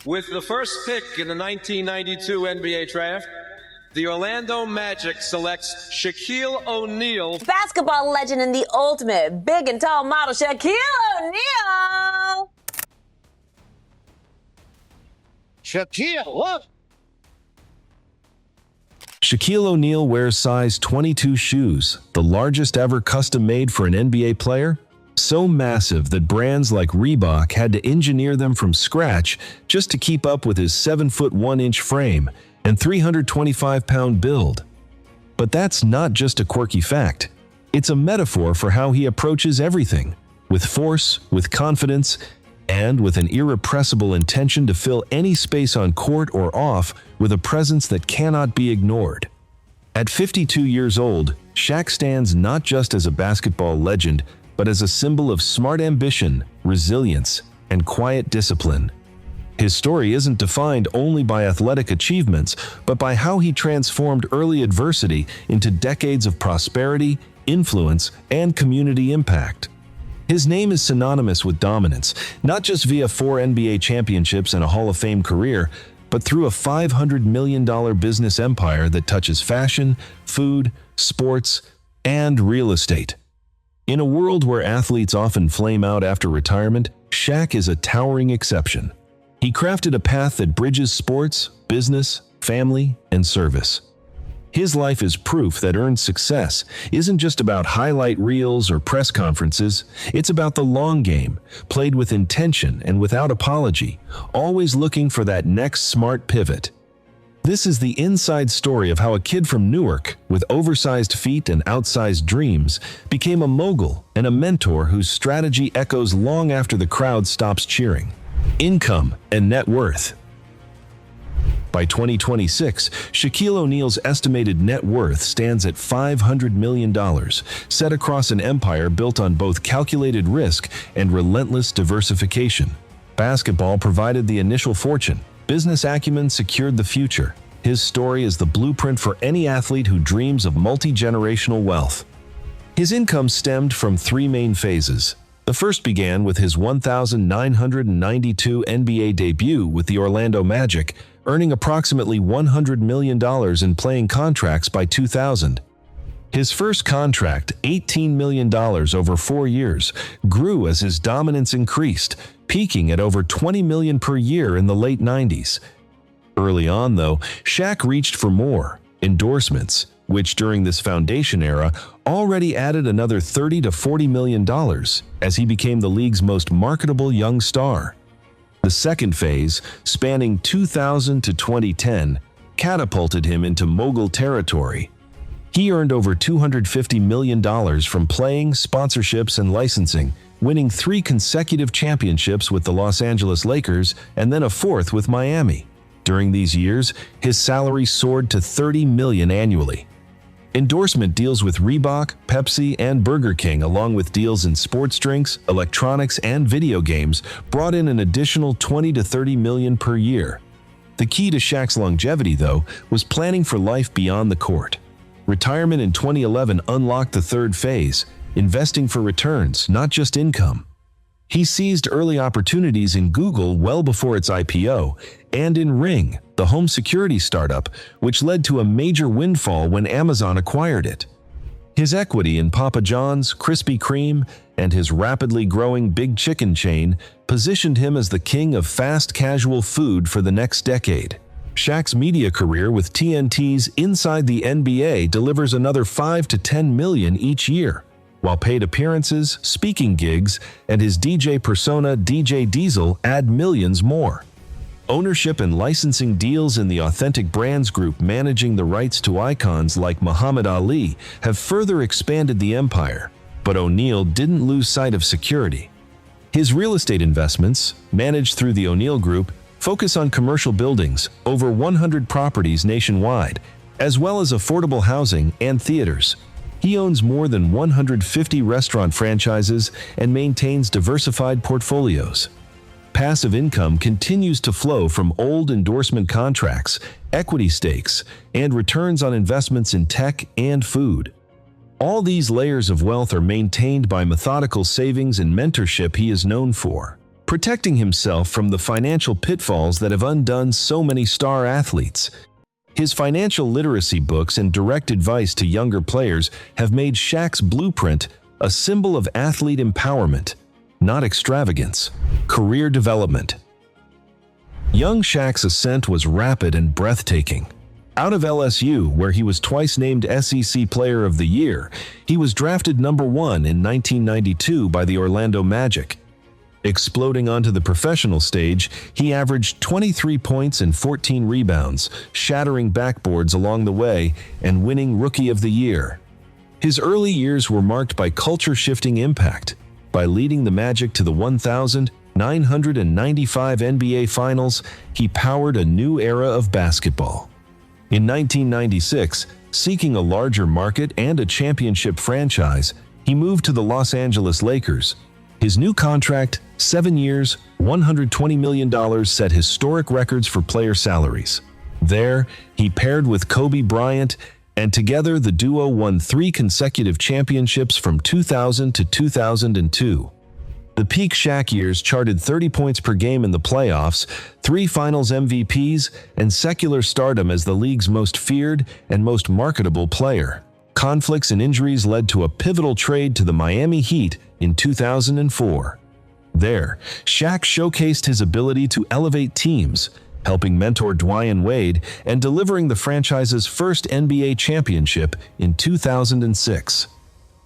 With the first pick in the 1992 NBA draft, the Orlando Magic selects Shaquille O'Neal. Basketball legend and the ultimate big and tall model, Shaquille O'Neal. Shaquille, what? Shaquille O'Neal wears size 22 shoes, the largest ever custom made for an NBA player. So massive that brands like Reebok had to engineer them from scratch just to keep up with his 7-foot 1-inch frame and 325-pound build. But that's not just a quirky fact. It's a metaphor for how he approaches everything, with force, with confidence, and with an irrepressible intention to fill any space on court or off with a presence that cannot be ignored. At 52 years old, Shaq stands not just as a basketball legend, but as a symbol of smart ambition, resilience, and quiet discipline. His story isn't defined only by athletic achievements, but by how he transformed early adversity into decades of prosperity, influence, and community impact. His name is synonymous with dominance, not just via 4 NBA championships and a Hall of Fame career, but through a $500 million business empire that touches fashion, food, sports, and real estate. In a world where athletes often flame out after retirement, Shaq is a towering exception. He crafted a path that bridges sports, business, family, and service. His life is proof that earned success isn't just about highlight reels or press conferences. It's about the long game, played with intention and without apology, always looking for that next smart pivot. This is the inside story of how a kid from Newark, with oversized feet and outsized dreams, became a mogul and a mentor whose strategy echoes long after the crowd stops cheering. Income and net worth. By 2026, Shaquille O'Neal's estimated net worth stands at $500 million, set across an empire built on both calculated risk and relentless diversification. Basketball provided the initial fortune. Business acumen secured the future. His story is the blueprint for any athlete who dreams of multi-generational wealth. His income stemmed from 3 main phases. The first began with his 1992 NBA debut with the Orlando Magic, earning approximately $100 million in playing contracts by 2000. His first contract, $18 million over 4 years, grew as his dominance increased, peaking at over $20 million per year in the late 90s. Early on, though, Shaq reached for more endorsements, which during this foundation era already added another $30 to $40 million as he became the league's most marketable young star. The second phase, spanning 2000 to 2010, catapulted him into mogul territory. He earned over $250 million from playing, sponsorships, and licensing, winning 3 consecutive championships with the Los Angeles Lakers and then a 4th with Miami. During these years, his salary soared to $30 million annually. Endorsement deals with Reebok, Pepsi, and Burger King, along with deals in sports drinks, electronics, and video games, brought in an additional $20 to $30 million per year. The key to Shaq's longevity, though, was planning for life beyond the court. Retirement in 2011 unlocked the third phase, investing for returns, not just income. He seized early opportunities in Google well before its IPO, and in Ring, the home security startup, which led to a major windfall when Amazon acquired it. His equity in Papa John's, Krispy Kreme, and his rapidly growing Big Chicken chain positioned him as the king of fast casual food for the next decade. Shaq's media career with TNT's Inside the NBA delivers another $5 to $10 million each year, while paid appearances, speaking gigs, and his DJ persona DJ Diesel add millions more. Ownership and licensing deals in the Authentic Brands Group managing the rights to icons like Muhammad Ali have further expanded the empire, but O'Neal didn't lose sight of security. His real estate investments, managed through the O'Neal Group, focus on commercial buildings, over 100 properties nationwide, as well as affordable housing and theaters. He owns more than 150 restaurant franchises and maintains diversified portfolios. Passive income continues to flow from old endorsement contracts, equity stakes, and returns on investments in tech and food. All these layers of wealth are maintained by methodical savings and mentorship he is known for. protecting himself from the financial pitfalls that have undone so many star athletes. His financial literacy books and direct advice to younger players have made Shaq's blueprint a symbol of athlete empowerment, not extravagance. Career development. Young Shaq's ascent was rapid and breathtaking. Out of LSU, where he was twice named SEC Player of the Year, he was drafted #1 in 1992 by the Orlando Magic. Exploding onto the professional stage, he averaged 23 points and 14 rebounds, shattering backboards along the way and winning Rookie of the Year. His early years were marked by culture-shifting impact. By leading the Magic to the 1,995 NBA Finals, he powered a new era of basketball. In 1996, seeking a larger market and a championship franchise, he moved to the Los Angeles Lakers. His new contract, 7 years, $120 million, set historic records for player salaries. There, he paired with Kobe Bryant, and together the duo won 3 consecutive championships from 2000 to 2002. The peak Shaq years charted 30 points per game in the playoffs, 3 Finals MVPs, and secular stardom as the league's most feared and most marketable player. Conflicts and injuries led to a pivotal trade to the Miami Heat in 2004. There, Shaq showcased his ability to elevate teams, helping mentor Dwyane Wade and delivering the franchise's first NBA championship in 2006.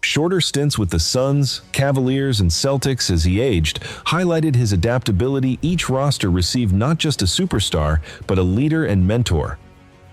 Shorter stints with the Suns, Cavaliers, and Celtics as he aged highlighted his adaptability. Each roster received not just a superstar, but a leader and mentor.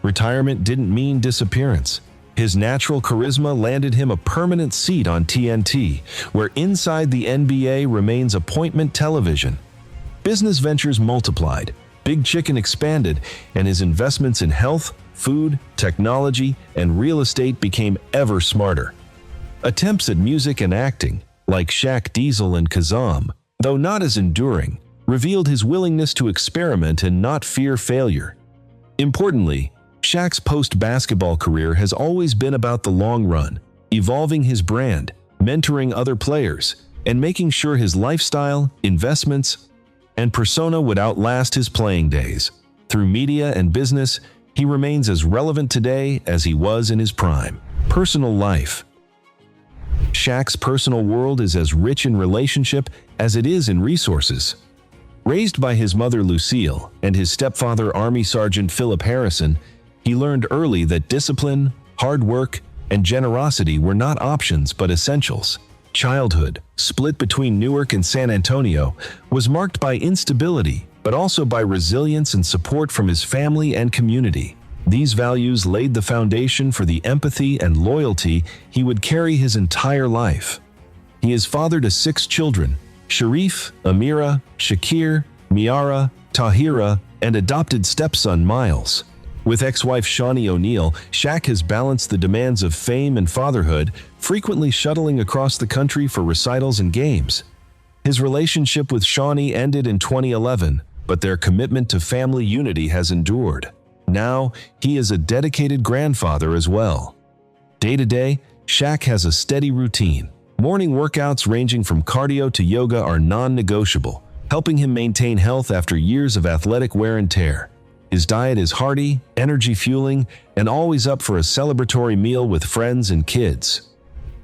Retirement didn't mean disappearance. His natural charisma landed him a permanent seat on TNT, where Inside the NBA remains appointment television. Business ventures multiplied, Big Chicken expanded, and his investments in health, food, technology, and real estate became ever smarter. Attempts at music and acting, like Shaq Diesel and Kazam, though not as enduring, revealed his willingness to experiment and not fear failure. Importantly, Shaq's post-basketball career has always been about the long run, evolving his brand, mentoring other players, and making sure his lifestyle, investments, and persona would outlast his playing days. Through media and business, he remains as relevant today as he was in his prime. Personal life. Shaq's personal world is as rich in relationship as it is in resources. Raised by his mother Lucille and his stepfather Army Sergeant Philip Harrison, he learned early that discipline, hard work, and generosity were not options but essentials. Childhood, split between Newark and San Antonio, was marked by instability, but also by resilience and support from his family and community. These values laid the foundation for the empathy and loyalty he would carry his entire life. He is father to 6 children: Sharif, Amira, Shakir, Miara, Tahira, and adopted stepson Miles. With ex-wife Shaquille O'Neal, Shaq has balanced the demands of fame and fatherhood, frequently shuttling across the country for recitals and games. His relationship with Shawnee ended in 2011, but their commitment to family unity has endured. Now, he is a dedicated grandfather as well. Day to day, Shaq has a steady routine. Morning workouts ranging from cardio to yoga are non-negotiable, helping him maintain health after years of athletic wear and tear. His diet is hearty, energy-fueling, and always up for a celebratory meal with friends and kids.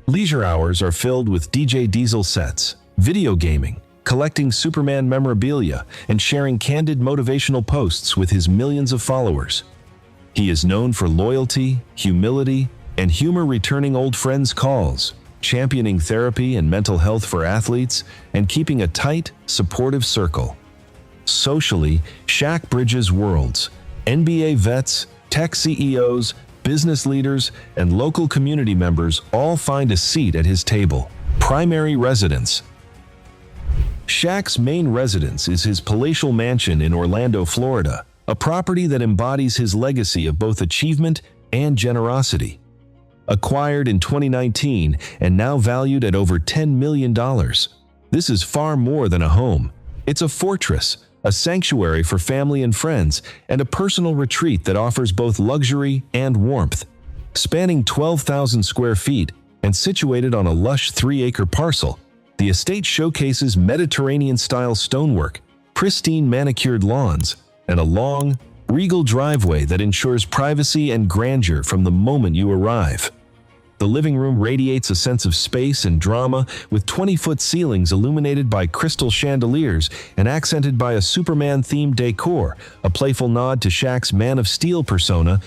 Leisure hours are filled with DJ Diesel sets, video gaming, collecting Superman memorabilia, and sharing candid motivational posts with his millions of followers. He is known for loyalty, humility, and humor, returning old friends' calls, championing therapy and mental health for athletes, and keeping a tight, supportive circle. Socially, Shaq bridges worlds. NBA vets, tech CEOs, business leaders, and local community members all find a seat at his table. Primary residence. Shaq's main residence is his palatial mansion in Orlando, Florida, a property that embodies his legacy of both achievement and generosity. Acquired in 2019 and now valued at over $10 million, this is far more than a home. It's a fortress, a sanctuary for family and friends, and a personal retreat that offers both luxury and warmth. Spanning 12,000 square feet and situated on a lush 3-acre parcel, The estate showcases Mediterranean-style stonework, pristine manicured lawns, and a long, regal driveway that ensures privacy and grandeur from the moment you arrive. The living room radiates a sense of space and drama with 20-foot ceilings illuminated by crystal chandeliers and accented by a Superman-themed decor, a playful nod to Shaq's Man of Steel persona,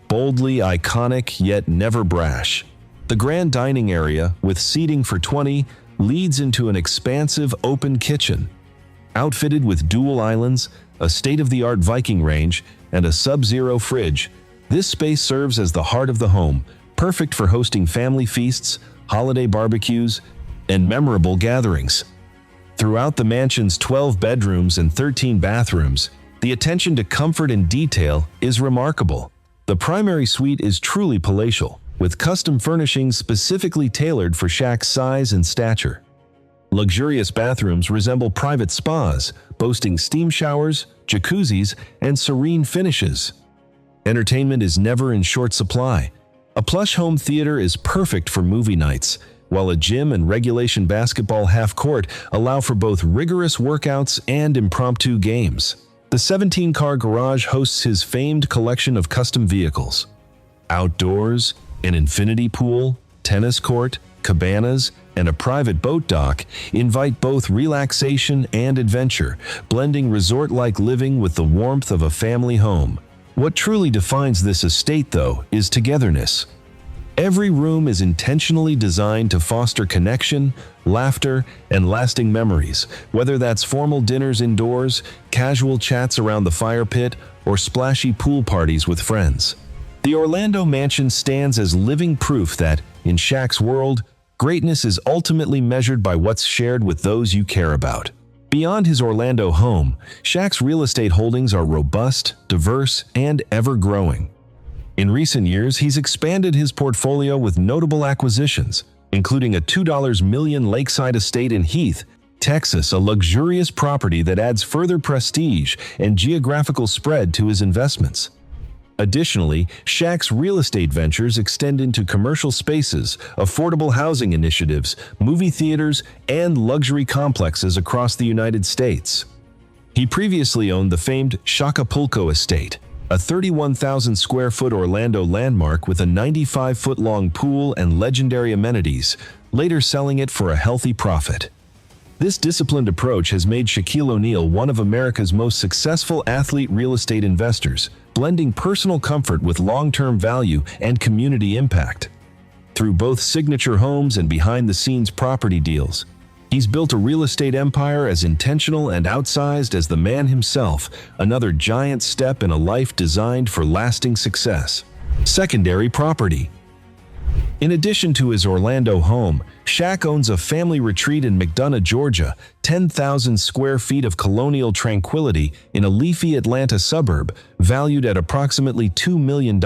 boldly iconic yet never brash. The grand dining area, with seating for 20, leads into an expansive open kitchen. Outfitted with dual islands, a state-of-the-art Viking range, and a sub-zero fridge, this space serves as the heart of the home, perfect for hosting family feasts, holiday barbecues, and memorable gatherings. Throughout the mansion's 12 bedrooms and 13 bathrooms, the attention to comfort and detail is remarkable. The primary suite is truly palatial, with custom furnishings specifically tailored for Shaq's size and stature. Luxurious bathrooms resemble private spas, boasting steam showers, jacuzzis, and serene finishes. Entertainment is never in short supply. A plush home theater is perfect for movie nights, while a gym and regulation basketball half-court allow for both rigorous workouts and impromptu games. The 17-car garage hosts his famed collection of custom vehicles. Outdoors, an infinity pool, tennis court, cabanas, and a private boat dock invite both relaxation and adventure, blending resort-like living with the warmth of a family home. What truly defines this estate, though, is togetherness. Every room is intentionally designed to foster connection, laughter, and lasting memories, whether that's formal dinners indoors, casual chats around the fire pit, or splashy pool parties with friends. The Orlando mansion stands as living proof that, in Shaq's world, greatness is ultimately measured by what's shared with those you care about. Beyond his Orlando home, Shaq's real estate holdings are robust, diverse, and ever-growing. In recent years, he's expanded his portfolio with notable acquisitions, including a $2 million lakeside estate in Heath, Texas, a luxurious property that adds further prestige and geographical spread to his investments. Additionally, Shaq's real estate ventures extend into commercial spaces, affordable housing initiatives, movie theaters, and luxury complexes across the United States. He previously owned the famed Shacapulco estate, a 31,000-square-foot Orlando landmark with a 95-foot-long pool and legendary amenities, later selling it for a healthy profit. This disciplined approach has made Shaquille O'Neal one of America's most successful athlete real estate investors, blending personal comfort with long-term value and community impact. Through both signature homes and behind-the-scenes property deals, he's built a real estate empire as intentional and outsized as the man himself, another giant step in a life designed for lasting success. Secondary property. In addition to his Orlando home, Shaq owns a family retreat in McDonough, Georgia, 10,000 square feet of colonial tranquility in a leafy Atlanta suburb, valued at approximately $2 million.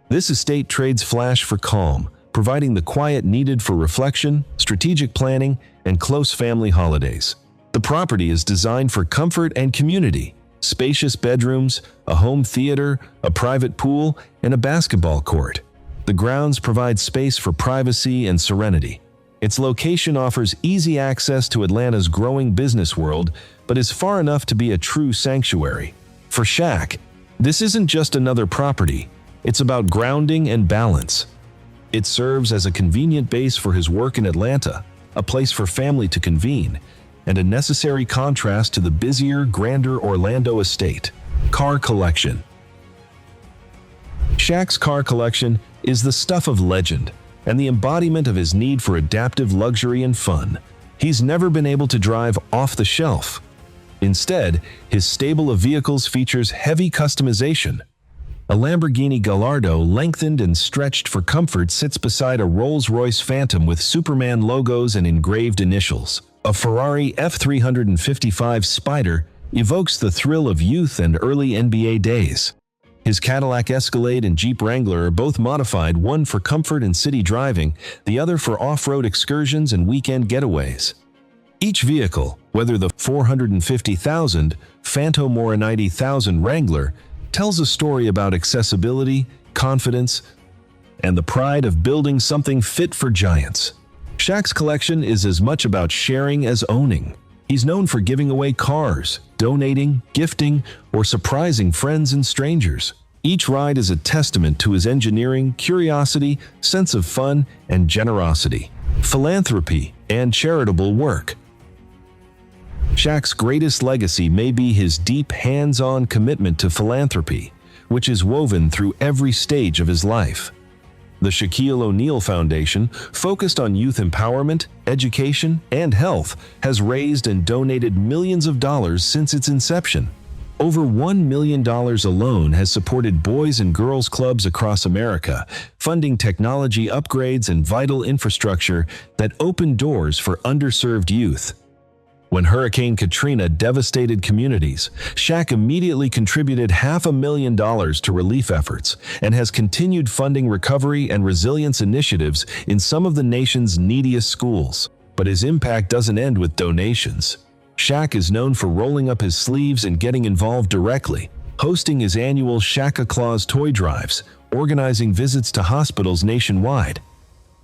This estate trades flash for calm, providing the quiet needed for reflection, strategic planning, and close family holidays. The property is designed for comfort and community. Spacious bedrooms, a home theater, a private pool, and a basketball court. The grounds provide space for privacy and serenity. Its location offers easy access to Atlanta's growing business world, but is far enough to be a true sanctuary. For Shaq, this isn't just another property. It's about grounding and balance. It serves as a convenient base for his work in Atlanta, a place for family to convene, and a necessary contrast to the busier, grander Orlando estate. Car collection. Shaq's car collection is the stuff of legend and the embodiment of his need for adaptive luxury and fun. He's never been able to drive off the shelf. Instead, his stable of vehicles features heavy customization. A Lamborghini Gallardo, lengthened and stretched for comfort, sits beside a Rolls-Royce Phantom with Superman logos and engraved initials. A Ferrari F355 Spider evokes the thrill of youth and early NBA days. His Cadillac Escalade and Jeep Wrangler are both modified, one for comfort and city driving, the other for off-road excursions and weekend getaways. Each vehicle, whether the $450,000 Phantom or a $90,000 Wrangler, tells a story about accessibility, confidence, and the pride of building something fit for giants. Shaq's collection is as much about sharing as owning. He's known for giving away cars, donating, gifting, or surprising friends and strangers. Each ride is a testament to his engineering, curiosity, sense of fun, and generosity, philanthropy, and charitable work. Shaq's greatest legacy may be his deep hands-on commitment to philanthropy, which is woven through every stage of his life. The Shaquille O'Neal Foundation, focused on youth empowerment, education, and health, has raised and donated millions of dollars since its inception. Over $1 million alone has supported boys and girls clubs across America, funding technology upgrades and vital infrastructure that open doors for underserved youth. When Hurricane Katrina devastated communities, Shaq immediately contributed $500,000 to relief efforts and has continued funding recovery and resilience initiatives in some of the nation's neediest schools. But his impact doesn't end with donations. Shaq is known for rolling up his sleeves and getting involved directly, hosting his annual Shaq-a-Claus toy drives, organizing visits to hospitals nationwide,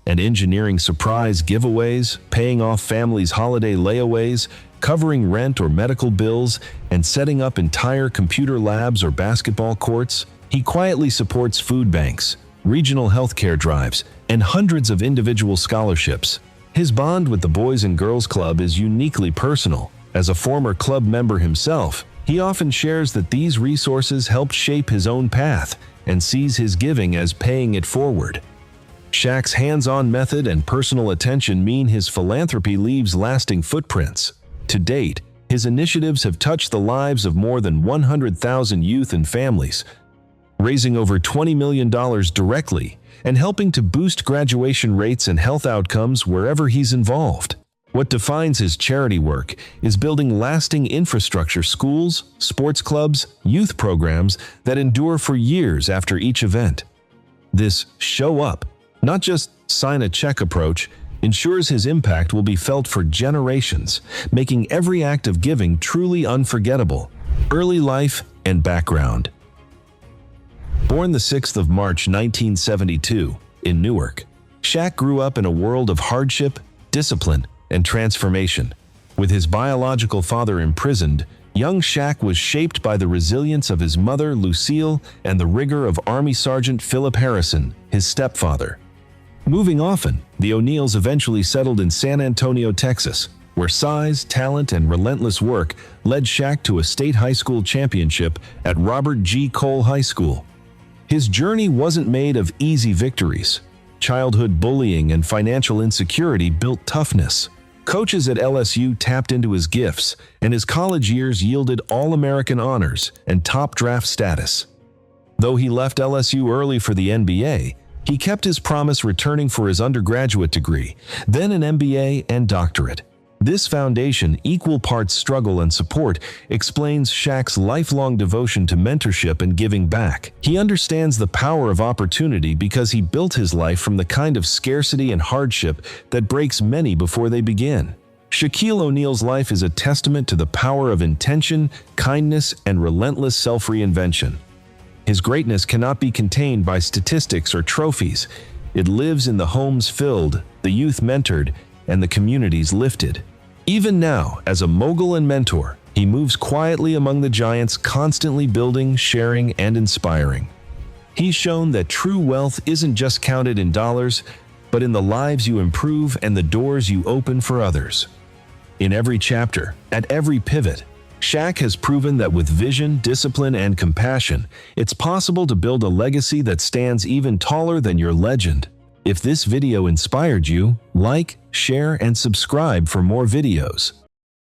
and engineering surprise giveaways, paying off families' holiday layaways, covering rent or medical bills, and setting up entire computer labs or basketball courts. He quietly supports food banks, regional healthcare drives, and hundreds of individual scholarships. His bond with the Boys and Girls Club is uniquely personal. As a former club member himself, he often shares that these resources helped shape his own path and sees his giving as paying it forward. Shaq's hands-on method and personal attention mean his philanthropy leaves lasting footprints. To date, his initiatives have touched the lives of more than 100,000 youth and families, raising over $20 million directly and helping to boost graduation rates and health outcomes wherever he's involved. What defines his charity work is building lasting infrastructure, schools, sports clubs, youth programs that endure for years after each event. This show up, not just sign a check approach, ensures his impact will be felt for generations, making every act of giving truly unforgettable. Early life and background. Born the 6th of March 1972 in Newark, Shaq grew up in a world of hardship, discipline, and transformation. With his biological father imprisoned, young Shaq was shaped by the resilience of his mother, Lucille, and the rigor of Army Sergeant Philip Harrison, his stepfather. Moving often, the O'Neals eventually settled in San Antonio, Texas, where size, talent, and relentless work led Shaq to a state high school championship at Robert G. Cole High School. His journey wasn't made of easy victories. Childhood bullying and financial insecurity built toughness. Coaches at LSU tapped into his gifts, and his college years yielded All-American honors and top draft status. Though he left LSU early for the NBA, he kept his promise, returning for his undergraduate degree, then an MBA and doctorate. This foundation, equal parts struggle and support, explains Shaq's lifelong devotion to mentorship and giving back. He understands the power of opportunity because he built his life from the kind of scarcity and hardship that breaks many before they begin. Shaquille O'Neal's life is a testament to the power of intention, kindness, and relentless self-reinvention. His greatness cannot be contained by statistics or trophies. It lives in the homes filled, the youth mentored, and the communities lifted. Even now, as a mogul and mentor, he moves quietly among the giants, constantly building, sharing, and inspiring. He's shown that true wealth isn't just counted in dollars, but in the lives you improve and the doors you open for others. In every chapter, at every pivot, Shaq has proven that with vision, discipline, and compassion, it's possible to build a legacy that stands even taller than your legend. If this video inspired you, like, share, and subscribe for more videos.